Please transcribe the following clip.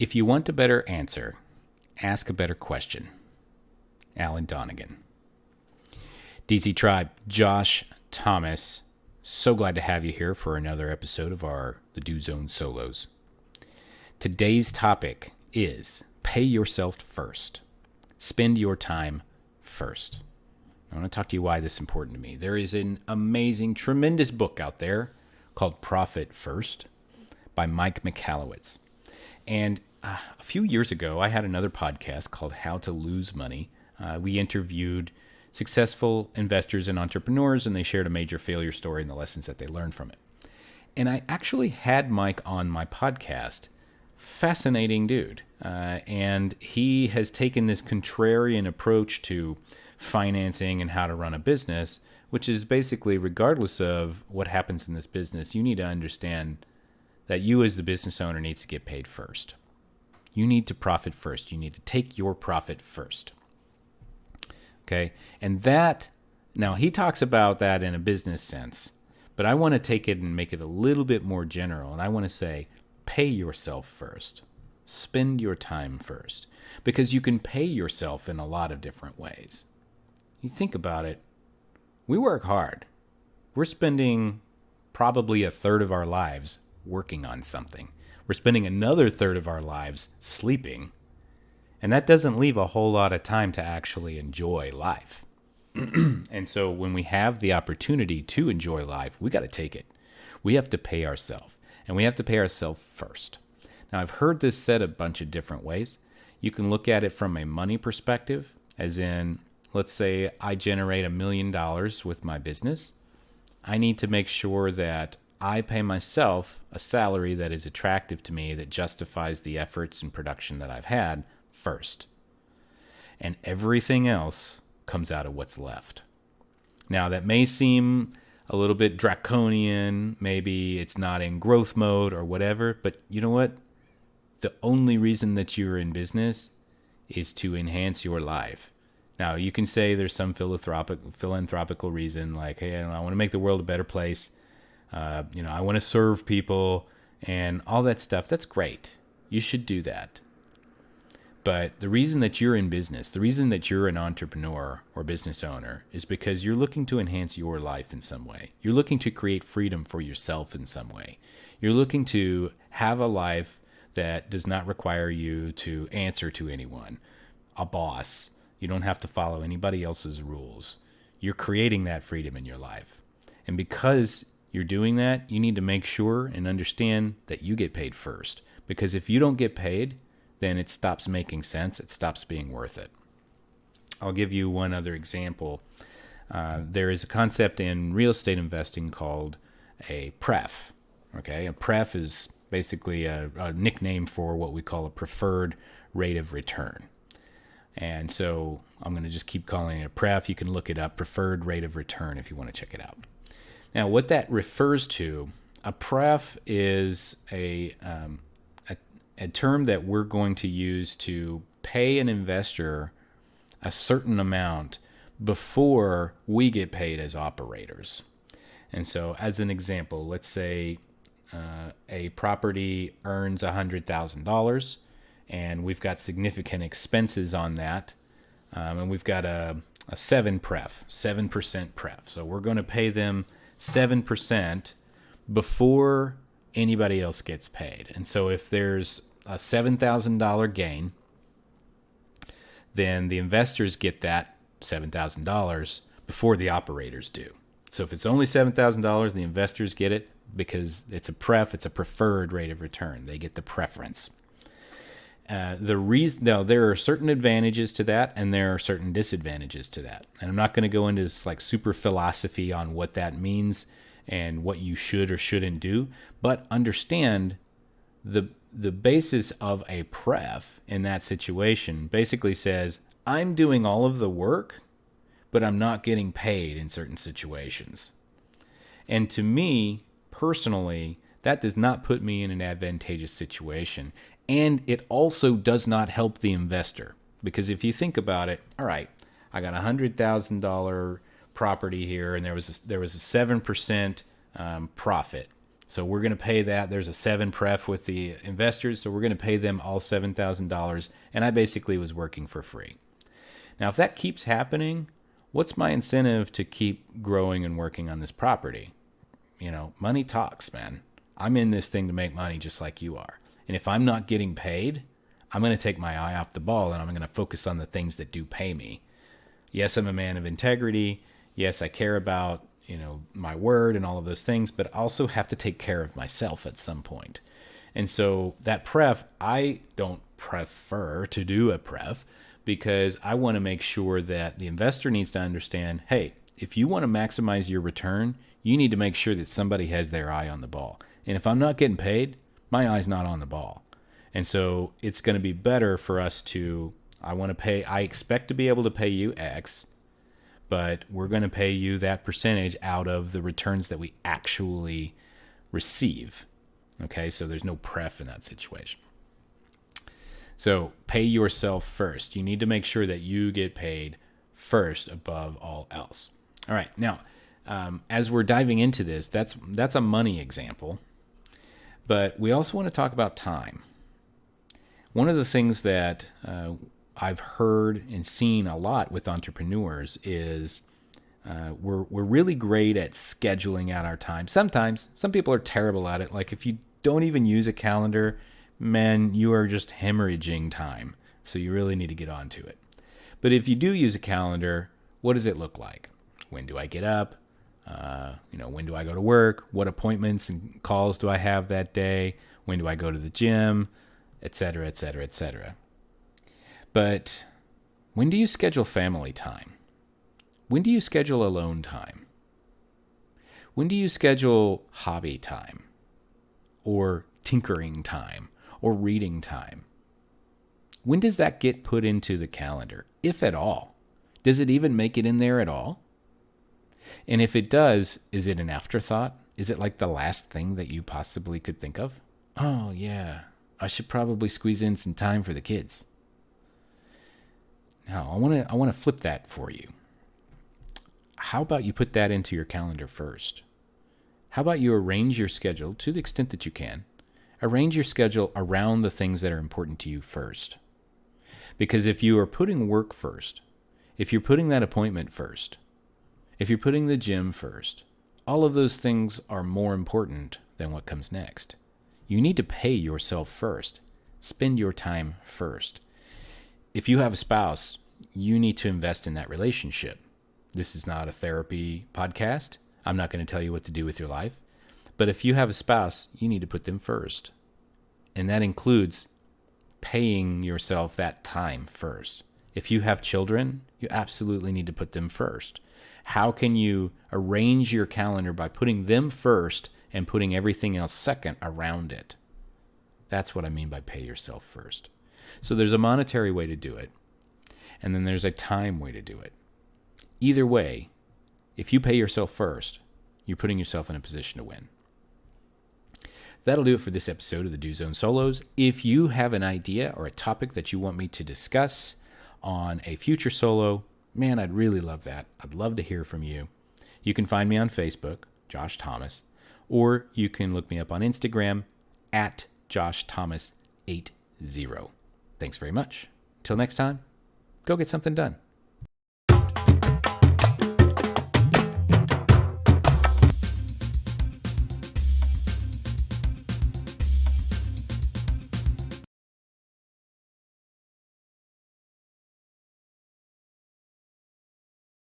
If you want a better answer, ask a better question. Alan Donegan. DC Tribe, Josh Thomas, so glad to have you here for another episode of the Do Zone Solos. Today's topic is pay yourself first. Spend your time first. I want to talk to you why this is important to me. There is an amazing, tremendous book out there called Profit First by Mike Michalowicz. And a few years ago, I had another podcast called How to Lose Money. We interviewed successful investors and entrepreneurs, and they shared a major failure story and the lessons that they learned from it. And I actually had Mike on my podcast. Fascinating dude. And he has taken this contrarian approach to financing and how to run a business, which is basically, regardless of what happens in this business, you need to understand that you as the business owner needs to get paid first. You need to profit first. You need to take your profit first. Okay? And that, now he talks about that in a business sense, but I want to take it and make it a little bit more general. And I want to say, pay yourself first. Spend your time first. Because you can pay yourself in a lot of different ways. You think about it, we work hard. We're spending probably a third of our lives working on something. We're spending another third of our lives sleeping. And that doesn't leave a whole lot of time to actually enjoy life. And so when we have the opportunity to enjoy life, we got to take it. We have to pay ourselves. And we have to pay ourselves first. Now, I've heard this said a bunch of different ways. You can look at it from a money perspective, as in, let's say I generate $1 million with my business. I need to make sure that I pay myself a salary that is attractive to me, that justifies the efforts and production that I've had first. And everything else comes out of what's left. Now, that may seem a little bit draconian, maybe it's not in growth mode or whatever, but you know what? The only reason that you're in business is to enhance your life. Now, you can say there's some philanthropical reason, like, hey, I want to make the world a better place. I want to serve people and all that stuff. That's great. You should do that. But the reason that you're in business, the reason that you're an entrepreneur or business owner, is because you're looking to enhance your life in some way. You're looking to create freedom for yourself in some way. You're looking to have a life that does not require you to answer to anyone, a boss. You don't have to follow anybody else's rules. You're creating that freedom in your life. And because you're doing that, you need to make sure and understand that you get paid first. Because if you don't get paid, then it stops making sense. It stops being worth it. I'll give you one other example. There is a concept in real estate investing called a pref. Okay, a pref is basically a nickname for what we call a preferred rate of return. And so I'm going to just keep calling it a pref. You can look it up, preferred rate of return, if you want to check it out. Now, what that refers to, a pref is a term that we're going to use to pay an investor a certain amount before we get paid as operators. And so, as an example, let's say a property earns $100,000, and we've got significant expenses on that, and we've got a 7% pref. So we're going to pay them 7% before anybody else gets paid. And so if there's a $7,000 gain, then the investors get that $7,000 before the operators do. So if it's only $7,000, the investors get it because it's a pref, it's a preferred rate of return. They get the preference. Now, there are certain advantages to that, and there are certain disadvantages to that. And I'm not going to go into this like super philosophy on what that means and what you should or shouldn't do, but understand the basis of a pref in that situation basically says, I'm doing all of the work, but I'm not getting paid in certain situations. And to me, personally, that does not put me in an advantageous situation. And it also does not help the investor. Because if you think about it, all right, I got a $100,000 property here, and there was a 7% profit. So we're going to pay that. There's a 7 pref with the investors, so we're going to pay them all $7,000, and I basically was working for free. Now, if that keeps happening, what's my incentive to keep growing and working on this property? Money talks, man. I'm in this thing to make money just like you are. And if I'm not getting paid, I'm going to take my eye off the ball and I'm going to focus on the things that do pay me. Yes, I'm a man of integrity. Yes, I care about, my word and all of those things, but I also have to take care of myself at some point. And so that pref, I don't prefer to do a pref because I want to make sure that the investor needs to understand, hey, if you want to maximize your return, you need to make sure that somebody has their eye on the ball. And if I'm not getting paid, my eye's not on the ball. And so it's going to be better for us I expect to be able to pay you X, but we're going to pay you that percentage out of the returns that we actually receive. Okay, so there's no pref in that situation. So pay yourself first. You need to make sure that you get paid first above all else. All right, now, as we're diving into this, that's a money example, but we also want to talk about time. One of the things that I've heard and seen a lot with entrepreneurs is we're really great at scheduling out our time. Sometimes some people are terrible at it. Like if you don't even use a calendar, man, you are just hemorrhaging time. So you really need to get onto it. But if you do use a calendar, what does it look like? When do I get up? When do I go to work? What appointments and calls do I have that day? When do I go to the gym? Et cetera, et cetera, et cetera. But when do you schedule family time? When do you schedule alone time? When do you schedule hobby time? Or tinkering time? Or reading time? When does that get put into the calendar, if at all? Does it even make it in there at all? And if it does, is it an afterthought? Is it like the last thing that you possibly could think of? Oh, yeah, I should probably squeeze in some time for the kids. Now, I want to flip that for you. How about you put that into your calendar first? How about you arrange your schedule to the extent that you can? Arrange your schedule around the things that are important to you first. Because if you are putting work first, if you're putting that appointment first, if you're putting the gym first, all of those things are more important than what comes next. You need to pay yourself first. Spend your time first. If you have a spouse, you need to invest in that relationship. This is not a therapy podcast. I'm not going to tell you what to do with your life. But if you have a spouse, you need to put them first. And that includes paying yourself that time first. If you have children, you absolutely need to put them first. How can you arrange your calendar by putting them first and putting everything else second around it? That's what I mean by pay yourself first. So there's a monetary way to do it, and then there's a time way to do it. Either way, if you pay yourself first, you're putting yourself in a position to win. That'll do it for this episode of the Do Zone Solos. If you have an idea or a topic that you want me to discuss on a future solo, man, I'd really love that. I'd love to hear from you. You can find me on Facebook, Josh Thomas, or you can look me up on Instagram at JoshThomas80. Thanks very much. Till next time, go get something done.